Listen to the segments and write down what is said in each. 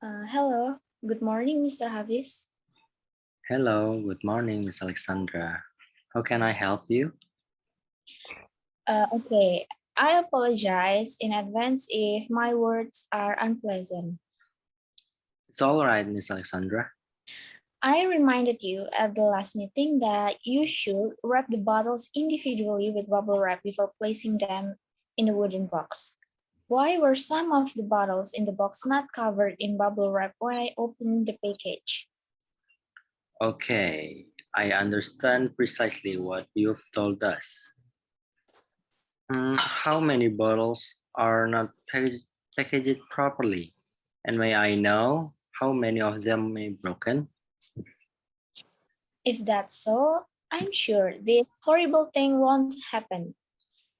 Hello, good morning, Mr. Hafizh. Hello, good morning, Miss Alexandra. How can I help you? Okay, I apologize in advance if my words are unpleasant. It's all right, Miss Alexandra. I reminded you at the last meeting that you should wrap the bottles individually with bubble wrap before placing them in a wooden box. Why were some of the bottles in the box not covered in bubble wrap when I opened the package? Okay, I understand precisely what you've told us. How many bottles are not packaged properly? And may I know how many of them may broken? If that's so, I'm sure this horrible thing won't happen.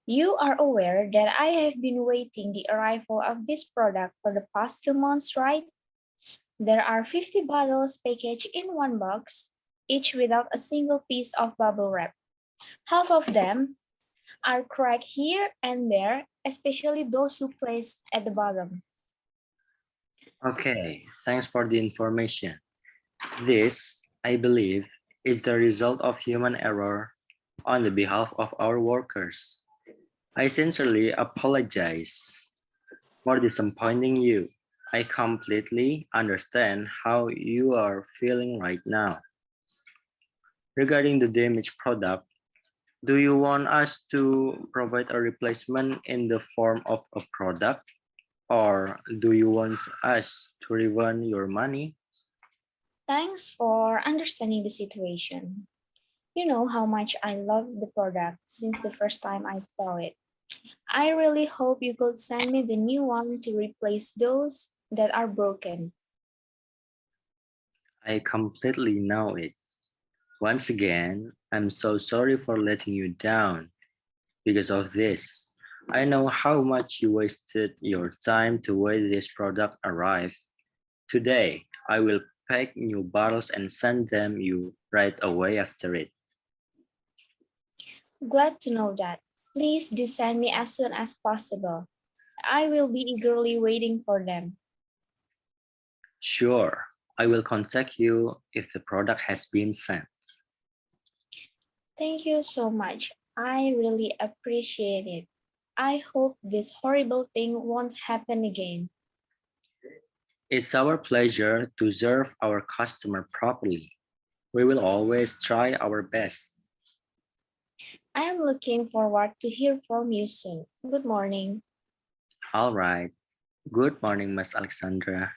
You are aware that I have been waiting the arrival of this product for the past 2 months, right? There are 50 bottles packaged in one box, each without a single piece of bubble wrap. Half of them are cracked here and there, especially those who placed at the bottom. Okay, thanks for the information. This, I believe, is the result of human error on the behalf of our workers. I sincerely apologize for disappointing you. I completely understand how you are feeling right now. Regarding the damaged product, do you want us to provide a replacement in the form of a product, or do you want us to refund your money? Thanks for understanding the situation. You know how much I loved the product since the first time I saw it. I really hope you could send me the new one to replace those that are broken. I completely know it. Once again, I'm so sorry for letting you down because of this. I know how much you wasted your time to wait this product arrive. Today, I will pack new bottles and send them you right away after it. Glad to know that. Please do send me as soon as possible. I will be eagerly waiting for them. Sure, I will contact you if the product has been sent. Thank you so much. I really appreciate it. I hope this horrible thing won't happen again. It's our pleasure to serve our customer properly. We will always try our best. I am looking forward to hear from you soon. Good morning. All right. Good morning, Miss Alexandra.